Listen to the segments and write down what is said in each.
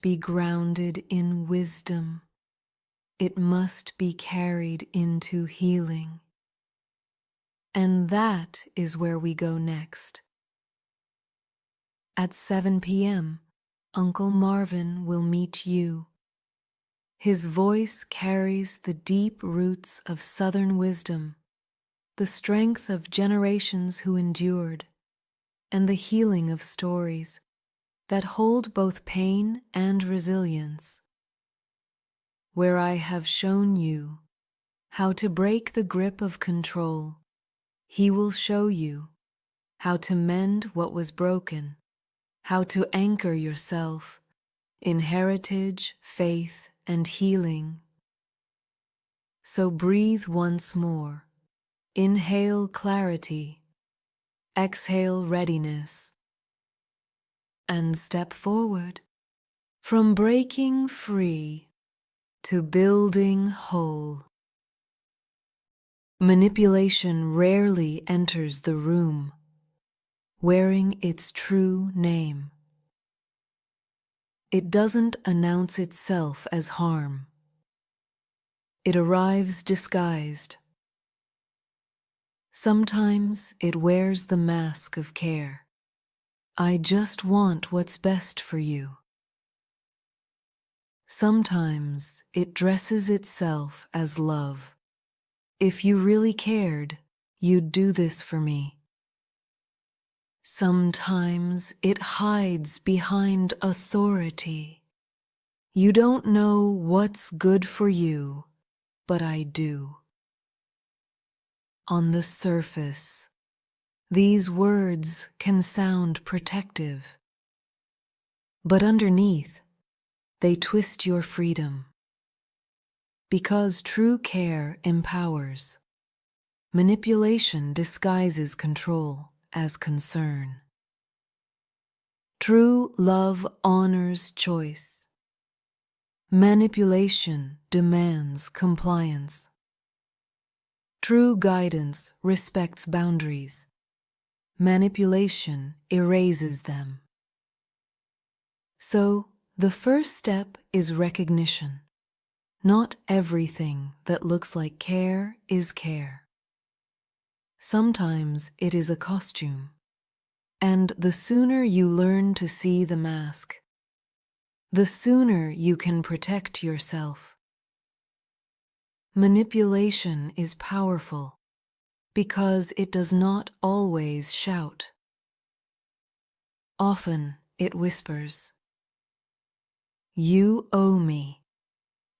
be grounded in wisdom. It must be carried into healing. And that is where we go next. At 7 p.m., Uncle Marvin will meet you. His voice carries the deep roots of Southern wisdom, the strength of generations who endured, and the healing of stories that hold both pain and resilience. Where I have shown you how to break the grip of control, he will show you how to mend what was broken, how to anchor yourself in heritage, faith, and healing. So breathe once more. Inhale clarity, exhale readiness, and step forward from breaking free to building whole. Manipulation rarely enters the room wearing its true name. It doesn't announce itself as harm. It arrives disguised. Sometimes it wears the mask of care. I just want what's best for you. Sometimes it dresses itself as love. If you really cared, you'd do this for me. Sometimes it hides behind authority. You don't know what's good for you, but I do. On the surface, these words can sound protective, but underneath, they twist your freedom. Because true care empowers, manipulation disguises control as concern. True love honors choice. Manipulation demands compliance. True guidance respects boundaries. Manipulation erases them. So, the first step is recognition. Not everything that looks like care is care. Sometimes it is a costume. And the sooner you learn to see the mask, the sooner you can protect yourself. Manipulation is powerful because it does not always shout. Often it whispers, "You owe me.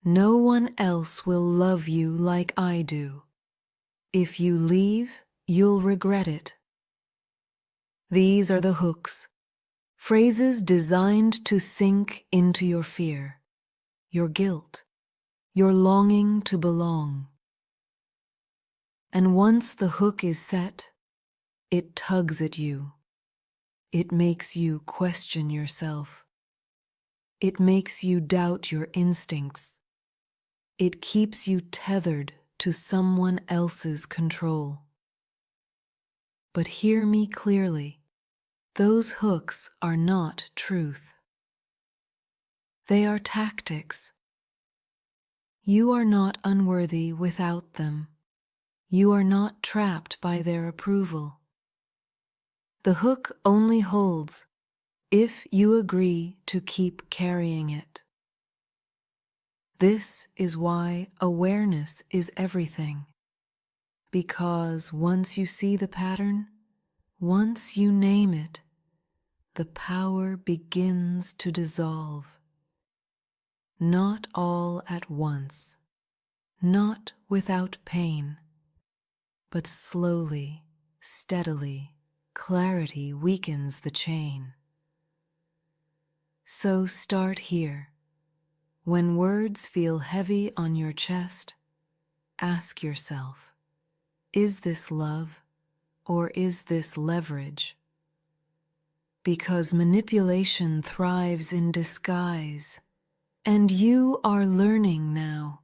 No one else will love you like I do. If you leave, you'll regret it." These are the hooks, phrases designed to sink into your fear, your guilt, your longing to belong. And once the hook is set, it tugs at you. It makes you question yourself. It makes you doubt your instincts. It keeps you tethered to someone else's control. But hear me clearly. Those hooks are not truth. They are tactics. You are not unworthy without them. You are not trapped by their approval. The hook only holds if you agree to keep carrying it. This is why awareness is everything. Because once you see the pattern, once you name it, the power begins to dissolve. Not all at once, not without pain, but slowly, steadily, clarity weakens the chain. So start here. When words feel heavy on your chest, ask yourself, is this love or is this leverage? Because manipulation thrives in disguise, and you are learning now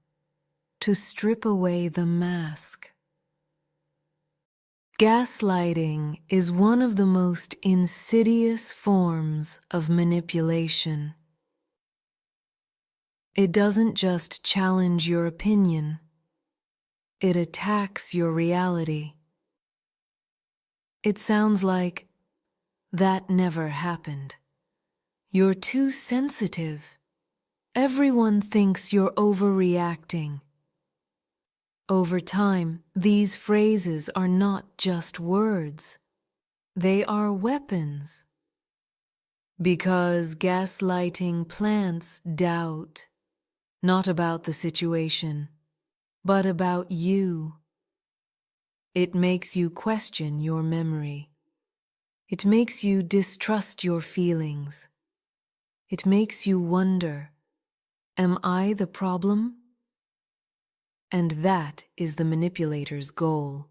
to strip away the mask. Gaslighting is one of the most insidious forms of manipulation. It doesn't just challenge your opinion, it attacks your reality. It sounds like, "That never happened. You're too sensitive. Everyone thinks you're overreacting." Over time, these phrases are not just words. They are weapons. Because gaslighting plants doubt, not about the situation, but about you. It makes you question your memory. It makes you distrust your feelings. It makes you wonder, am I the problem? And that is the manipulator's goal: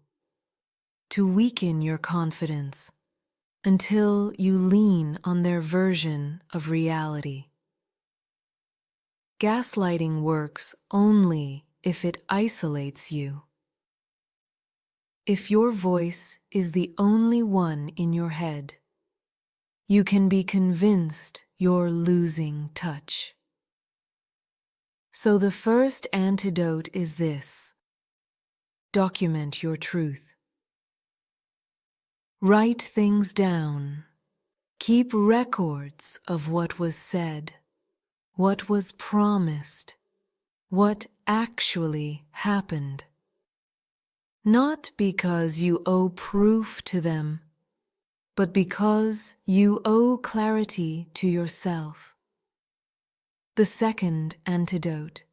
to weaken your confidence until you lean on their version of reality. Gaslighting works only if it isolates you. If your voice is the only one in your head, you can be convinced you're losing touch. So the first antidote is this: document your truth. Write things down. Keep records of what was said, what was promised, what actually happened. Not because you owe proof to them, but because you owe clarity to yourself. The second antidote: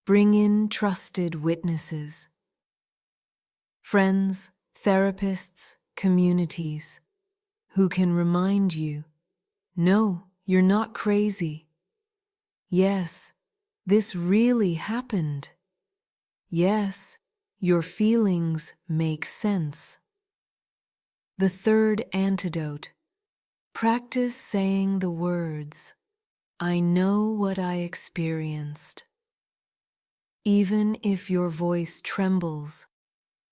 bring in trusted witnesses. Friends, therapists, communities who can remind you, no, you're not crazy. Yes, this really happened. Yes, your feelings make sense. The third antidote: practice saying the words, "I know what I experienced." Even if your voice trembles,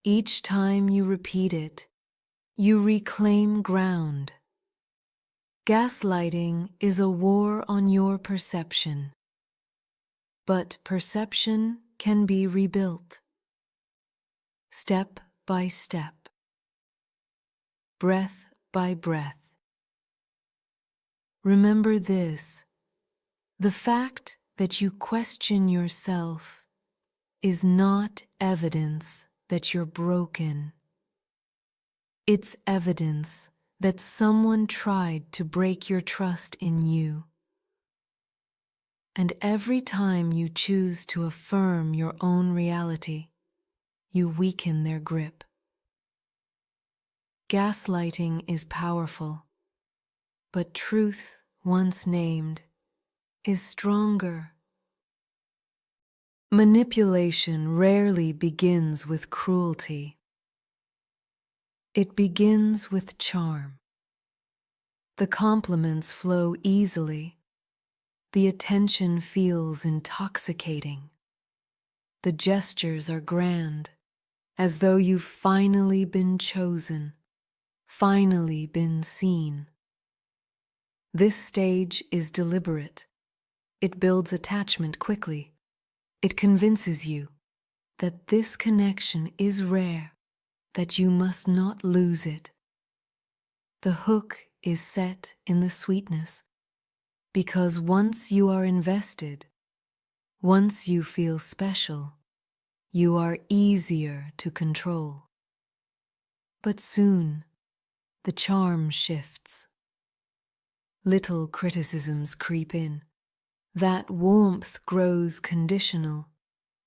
each time you repeat it, you reclaim ground. Gaslighting is a war on your perception. But perception can be rebuilt. Step by step. Breath by breath. Remember this: the fact that you question yourself is not evidence that you're broken. It's evidence that someone tried to break your trust in you. And every time you choose to affirm your own reality, you weaken their grip. Gaslighting is powerful, but truth, once named, is stronger. Manipulation rarely begins with cruelty. It begins with charm. The compliments flow easily. The attention feels intoxicating. The gestures are grand, as though you've finally been chosen, finally been seen. This stage is deliberate. It builds attachment quickly. It convinces you that this connection is rare, that you must not lose it. The hook is set in the sweetness, because once you are invested, once you feel special, you are easier to control. But soon, the charm shifts. Little criticisms creep in. That warmth grows conditional.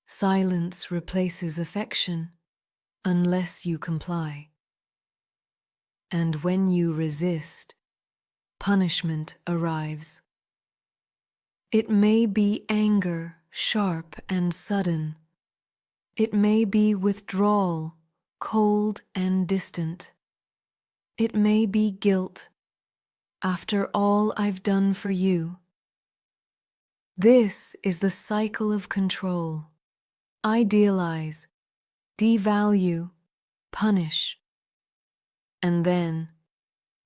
Silence replaces affection, unless you comply. And when you resist, punishment arrives. It may be anger, sharp and sudden. It may be withdrawal, cold and distant. It may be guilt. After all I've done for you. This is the cycle of control. Idealize, devalue, punish. And then,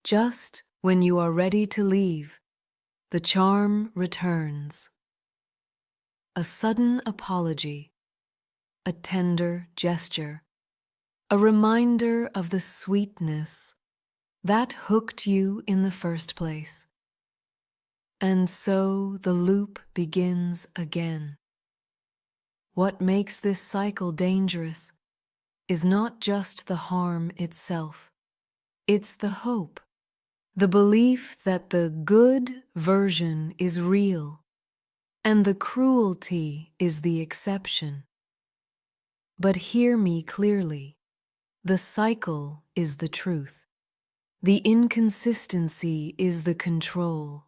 just when you are ready to leave, the charm returns. a sudden apology, a tender gesture, a reminder of the sweetness that hooked you in the first place. And so the loop begins again. What makes this cycle dangerous is not just the harm itself. It's the hope, the belief that the good version is real and the cruelty is the exception. But hear me clearly. The cycle is the truth. The inconsistency is the control.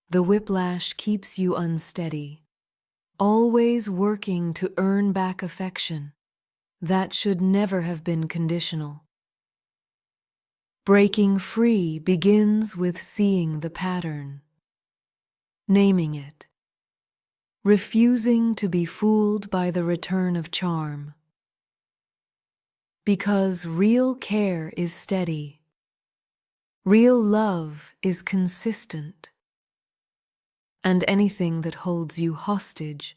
The whiplash keeps you unsteady, always working to earn back affection that should never have been conditional. Breaking free begins with seeing the pattern, naming it, refusing to be fooled by the return of charm. Because real care is steady, real love is consistent, and anything that holds you hostage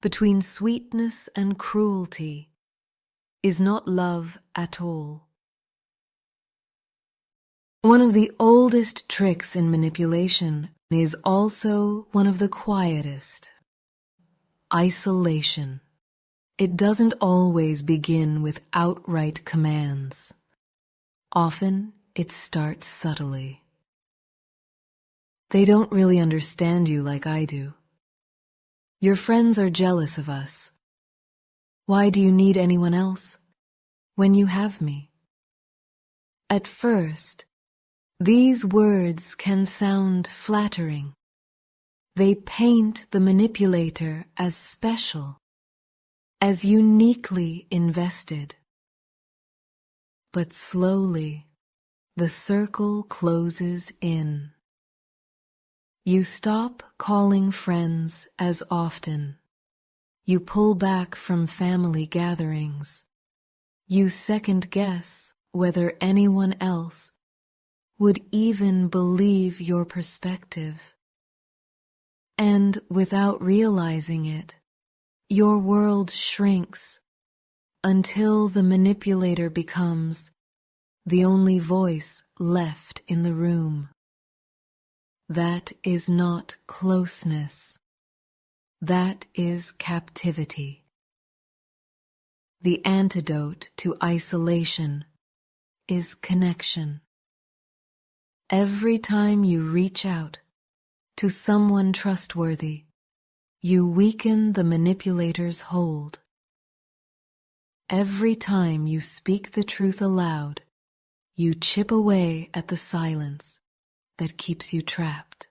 between sweetness and cruelty is not love at all. One of the oldest tricks in manipulation is also one of the quietest: isolation. It doesn't always begin with outright commands. Often, it starts subtly. They don't really understand you like I do. Your friends are jealous of us. Why do you need anyone else when you have me? At first, these words can sound flattering. They paint the manipulator as special, as uniquely invested. But slowly, the circle closes in. You stop calling friends as often. You pull back from family gatherings. You second-guess whether anyone else would even believe your perspective. And without realizing it, your world shrinks until the manipulator becomes the only voice left in the room. That is not closeness. That is captivity. The antidote to isolation is connection. Every time you reach out to someone trustworthy, you weaken the manipulator's hold. Every time you speak the truth aloud, you chip away at the silence that keeps you trapped.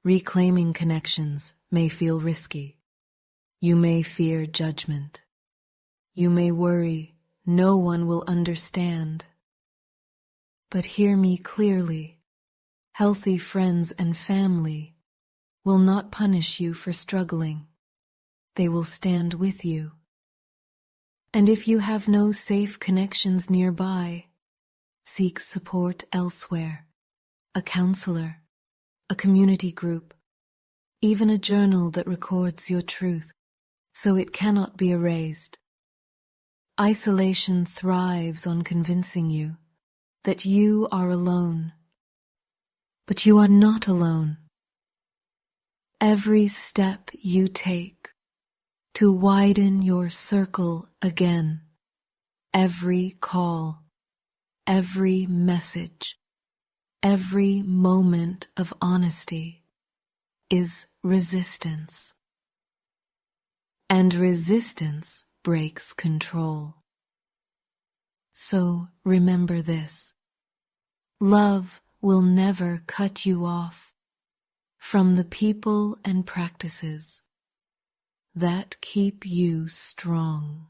Reclaiming connections may feel risky. You may fear judgment. You may worry no one will understand. But hear me clearly. Healthy friends and family will not punish you for struggling. They will stand with you. And if you have no safe connections nearby, seek support elsewhere. A counselor, a community group, even a journal that records your truth so it cannot be erased. Isolation thrives on convincing you that you are alone. But you are not alone. Every step you take to widen your circle again, every call, every message, every moment of honesty is resistance. And resistance breaks control. So remember this: love will never cut you off from the people and practices that keep you strong.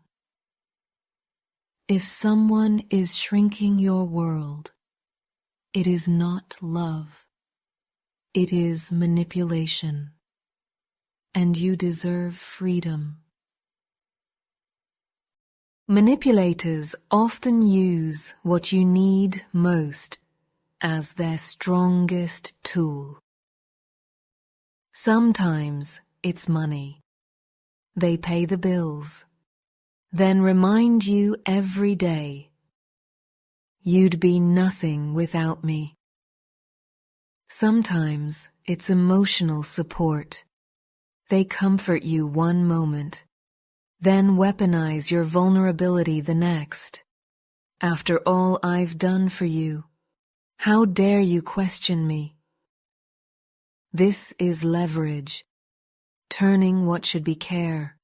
If someone is shrinking your world, it is not love. It is manipulation. And you deserve freedom. Manipulators often use what you need most as their strongest tool. Sometimes it's money. They pay the bills, then remind you every day, you'd be nothing without me. Sometimes it's emotional support. They comfort you one moment, then weaponize your vulnerability the next. After all I've done for you, how dare you question me? This is leverage, turning what should be care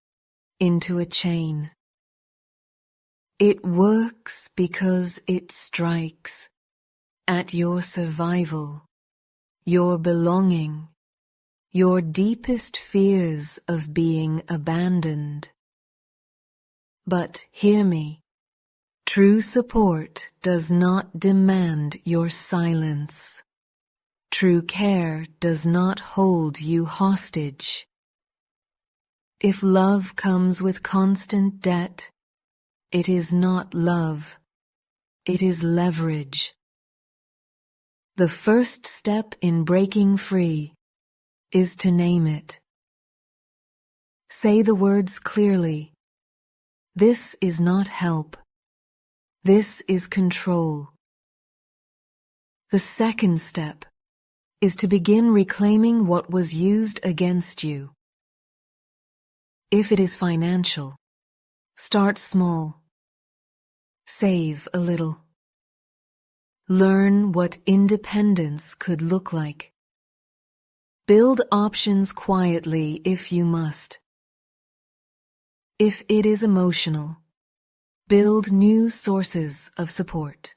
into a chain. It works because it strikes at your survival, your belonging, your deepest fears of being abandoned. But hear me, true support does not demand your silence. True care does not hold you hostage. If love comes with constant debt, it is not love, it is leverage. The first step in breaking free is to name it. Say the words clearly. This is not help. This is control. The second step is to begin reclaiming what was used against you. If it is financial, start small. Save a little. Learn what independence could look like. Build options quietly if you must. If it is emotional, build new sources of support.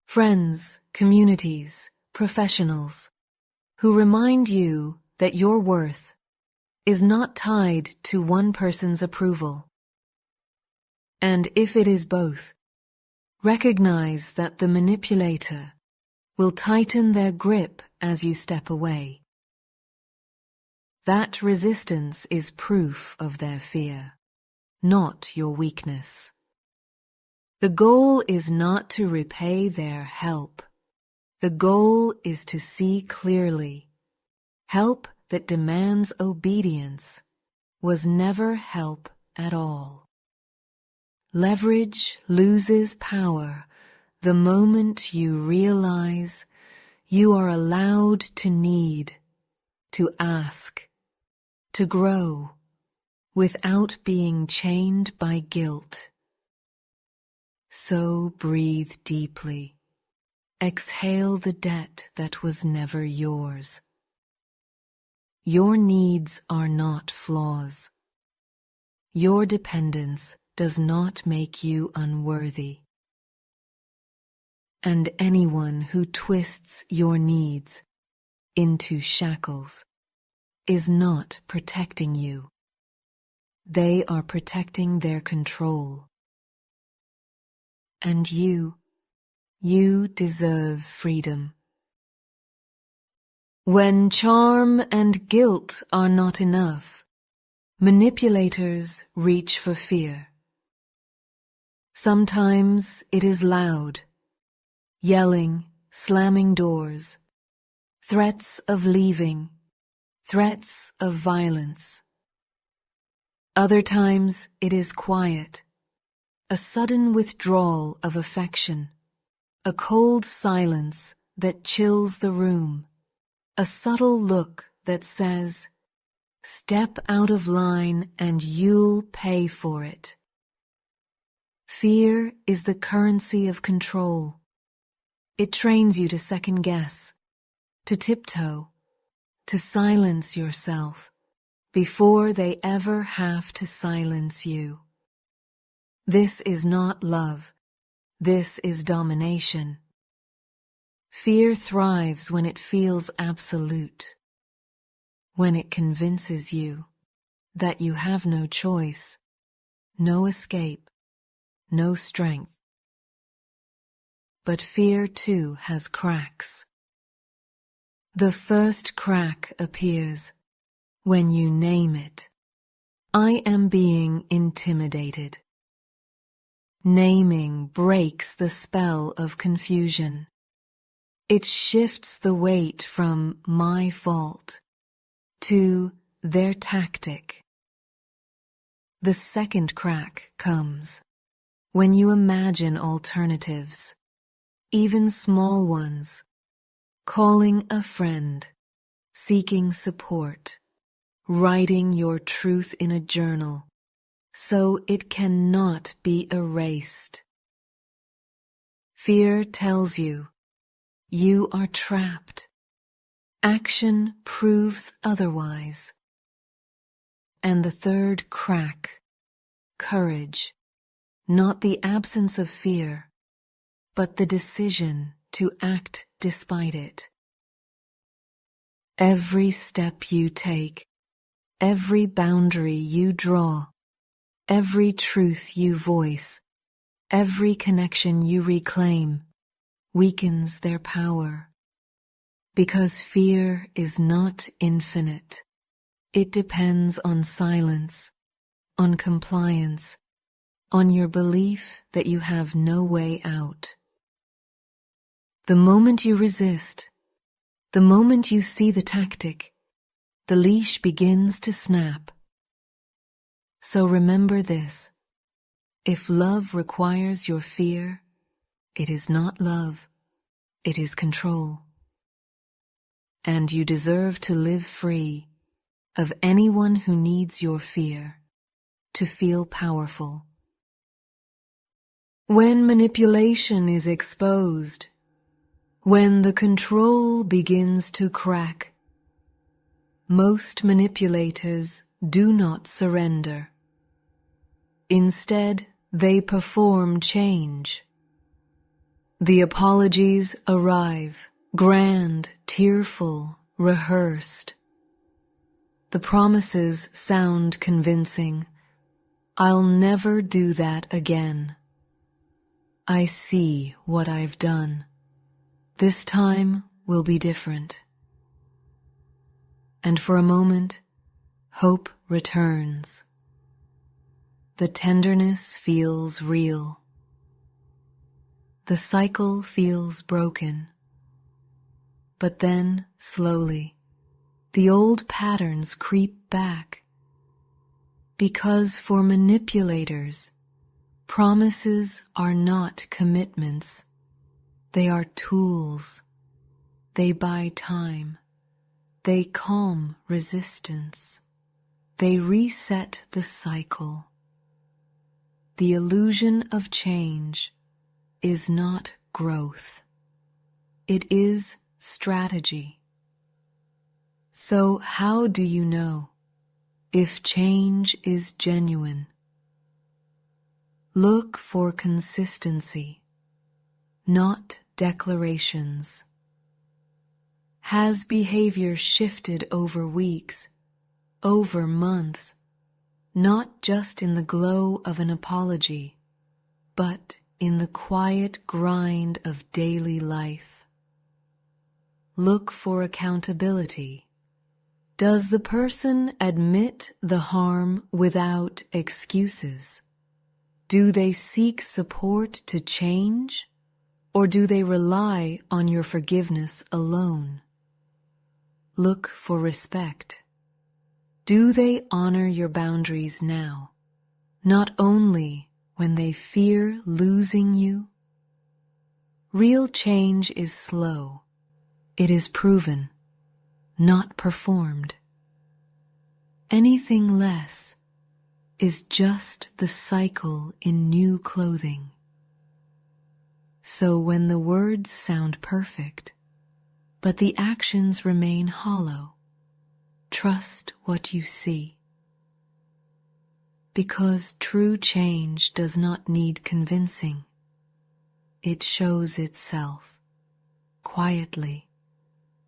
Friends, communities, professionals who remind you that your worth is not tied to one person's approval. And if it is both, recognize that the manipulator will tighten their grip as you step away. That resistance is proof of their fear, not your weakness. The goal is not to repay their help. The goal is to see clearly. Help that demands obedience was never help at all. Leverage loses power the moment you realize you are allowed to need, to ask, to grow, without being chained by guilt. So breathe deeply. Exhale the debt that was never yours. Your needs are not flaws. Your dependence does not make you unworthy. And anyone who twists your needs into shackles is not protecting you. They are protecting their control. And you deserve freedom. When charm and guilt are not enough, manipulators reach for fear. Sometimes it is loud, yelling, slamming doors, threats of leaving, threats of violence. Other times it is quiet, a sudden withdrawal of affection, a cold silence that chills the room, a subtle look that says, "Step out of line and you'll pay for it." Fear is the currency of control. It trains you to second guess, to tiptoe, to silence yourself before they ever have to silence you. This is not love. This is domination. Fear thrives when it feels absolute, when it convinces you that you have no choice, no escape, no strength. But fear too has cracks. The first crack appears when you name it. I am being intimidated. Naming breaks the spell of confusion. It shifts the weight from my fault to their tactic. The second crack comes when you imagine alternatives, even small ones, calling a friend, seeking support, writing your truth in a journal so it cannot be erased. Fear tells you you are trapped. Action proves otherwise. And the third crack, courage, not the absence of fear, but the decision to act despite it. Every step you take, every boundary you draw, every truth you voice, every connection you reclaim, weakens their power. Because fear is not infinite. It depends on silence, on compliance, on your belief that you have no way out. The moment you resist, the moment you see the tactic, the leash begins to snap. So remember this: if love requires your fear, it is not love, it is control. And you deserve to live free of anyone who needs your fear, to feel powerful. When manipulation is exposed, when the control begins to crack, most manipulators do not surrender. Instead, they perform change. The apologies arrive, grand, tearful, rehearsed. The promises sound convincing. I'll never do that again. I see what I've done. This time will be different. And for a moment, hope returns. The tenderness feels real. The cycle feels broken. But then, slowly, the old patterns creep back. Because for manipulators, promises are not commitments. They are tools. They buy time. They calm resistance. They reset the cycle. The illusion of change is not growth. It is strategy. So how do you know if change is genuine? Look for consistency, not declarations. Has behavior shifted over weeks, over months, not just in the glow of an apology, but in the quiet grind of daily life? Look for accountability. Does the person admit the harm without excuses? Do they seek support to change, or do they rely on your forgiveness alone? Look for respect. Do they honor your boundaries now, not only when they fear losing you? Real change is slow. It is proven, not performed. Anything less is just the cycle in new clothing. So when the words sound perfect, but the actions remain hollow, trust what you see. Because true change does not need convincing. It shows itself, quietly,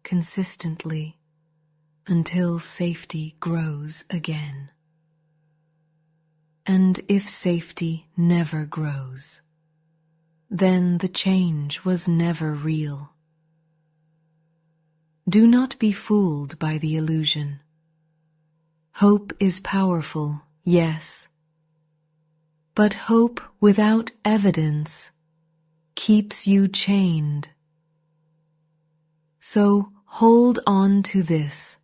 consistently, until safety grows again. And if safety never grows, then the change was never real. Do not be fooled by the illusion. Hope is powerful, yes, but hope without evidence keeps you chained. So hold on to this.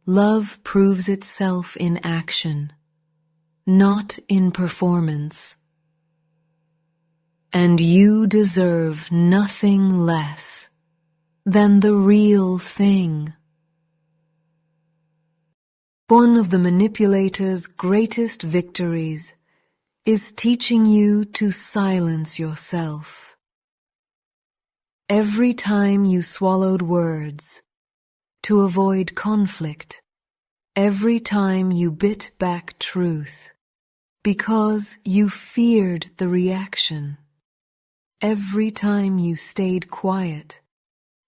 Love proves itself in action, not in performance. And you deserve nothing less than the real thing. One of the manipulator's greatest victories is teaching you to silence yourself. Every time you swallowed words to avoid conflict, every time you bit back truth because you feared the reaction, every time you stayed quiet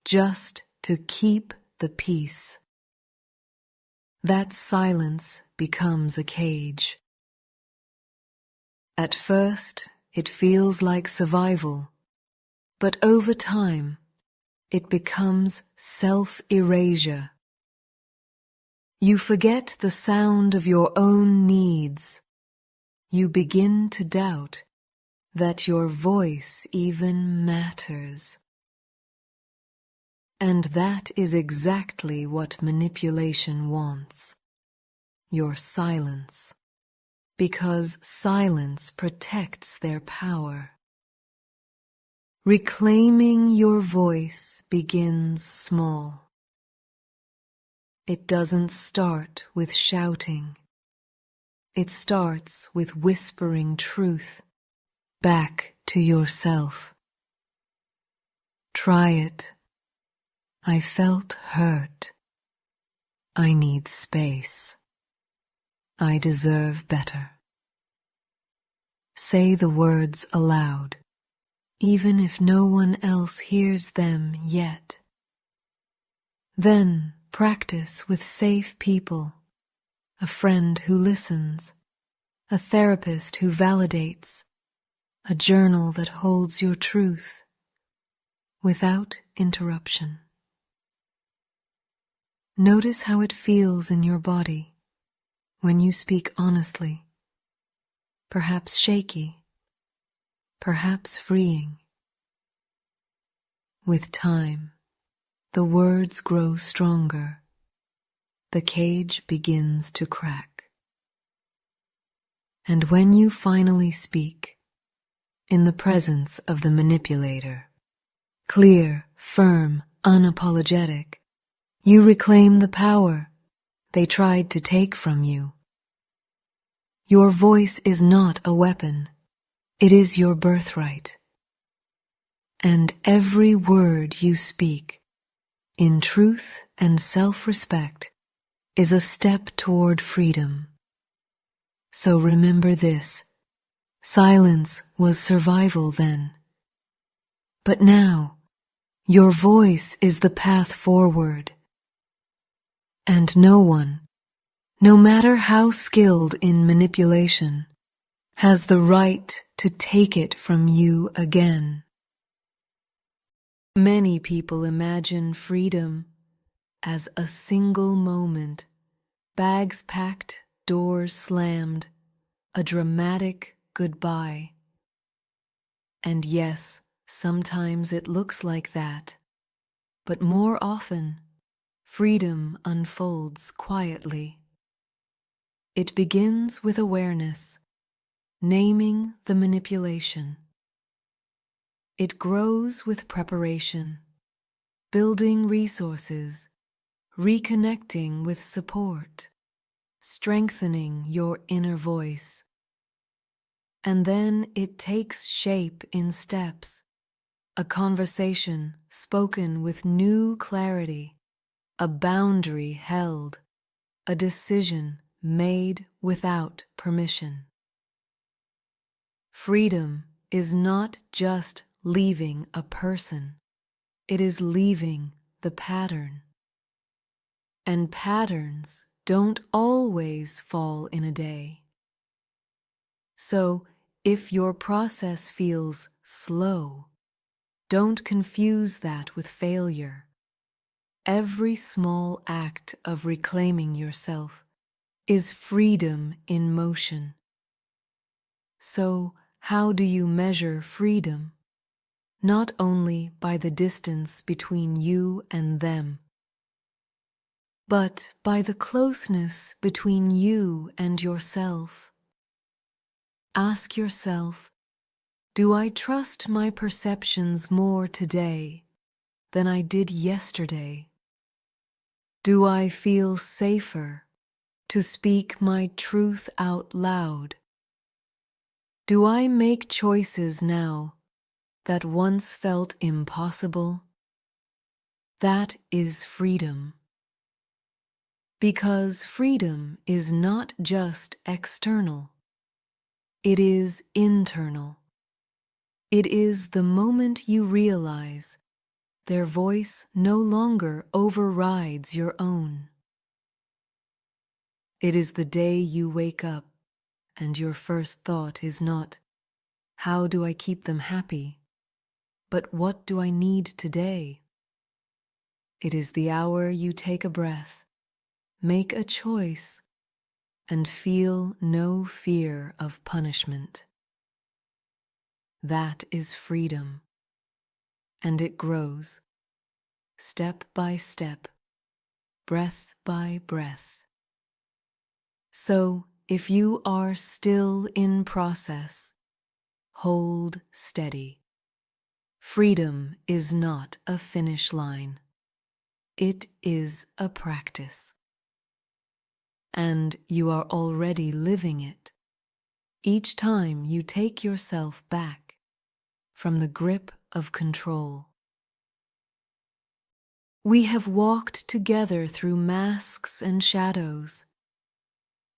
just to keep the peace, that silence becomes a cage. At first, it feels like survival, but over time, it becomes self-erasure. You forget the sound of your own needs. You begin to doubt that your voice even matters. And that is exactly what manipulation wants. Your silence. Because silence protects their power. Reclaiming your voice begins small. It doesn't start with shouting. It starts with whispering truth back to yourself. Try it. I felt hurt. I need space. I deserve better. Say the words aloud, even if no one else hears them yet. Then practice with safe people, a friend who listens, a therapist who validates, a journal that holds your truth without interruption. Notice how it feels in your body when you speak honestly, perhaps shaky, perhaps freeing. With time, the words grow stronger. The cage begins to crack. And when you finally speak, in the presence of the manipulator, clear, firm, unapologetic, you reclaim the power they tried to take from you. Your voice is not a weapon. It is your birthright. And every word you speak, in truth and self-respect, is a step toward freedom. So remember this: silence was survival then. But now, your voice is the path forward. And no one, no matter how skilled in manipulation, has the right to take it from you again. Many people imagine freedom as a single moment, bags packed, doors slammed, a dramatic goodbye. And yes, sometimes it looks like that, but more often, freedom unfolds quietly. It begins with awareness, naming the manipulation. It grows with preparation, building resources, reconnecting with support, strengthening your inner voice. And then it takes shape in steps, a conversation spoken with new clarity, a boundary held, a decision made without permission. Freedom is not just leaving a person, it is leaving the pattern. And patterns don't always fall in a day. So, if your process feels slow, don't confuse that with failure. Every small act of reclaiming yourself is freedom in motion. So, how do you measure freedom? Not only by the distance between you and them, but by the closeness between you and yourself. Ask yourself, do I trust my perceptions more today than I did yesterday? Do I feel safer to speak my truth out loud? Do I make choices now that once felt impossible? That is freedom. Because freedom is not just external, it is internal. It is the moment you realize their voice no longer overrides your own. It is the day you wake up and your first thought is not, how do I keep them happy? But what do I need today? It is the hour you take a breath, make a choice, and feel no fear of punishment. That is freedom, and it grows, step by step, breath by breath. So, if you are still in process, hold steady. Freedom is not a finish line. It is a practice. And you are already living it each time you take yourself back from the grip of control. We have walked together through masks and shadows.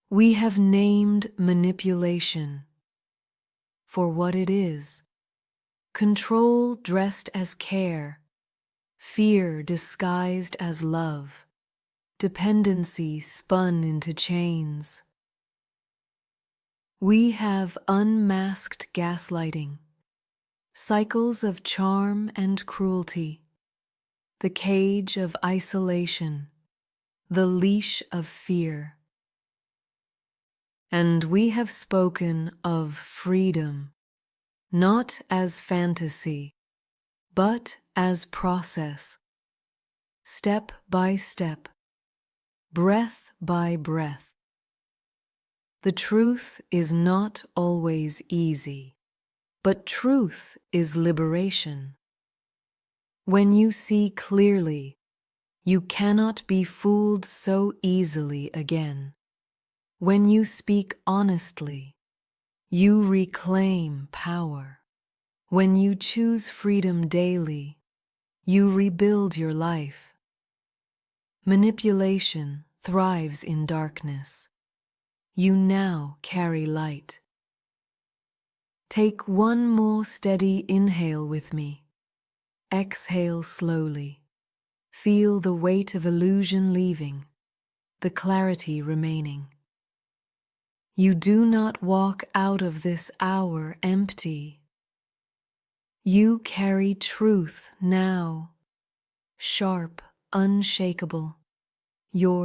We have named manipulation for what it is: control dressed as care, fear disguised as love, dependency spun into chains. We have unmasked gaslighting, cycles of charm and cruelty, the cage of isolation, the leash of fear. And we have spoken of freedom, not as fantasy, but as process, step by step, breath by breath. The truth is not always easy, but truth is liberation. When you see clearly, you cannot be fooled so easily again. When you speak honestly, you reclaim power. When you choose freedom daily, you rebuild your life. Manipulation thrives in darkness. You now carry light. Take one more steady inhale with me. Exhale slowly. Feel the weight of illusion leaving, the clarity remaining. You do not walk out of this hour empty. You carry truth now, sharp, unshakable. Your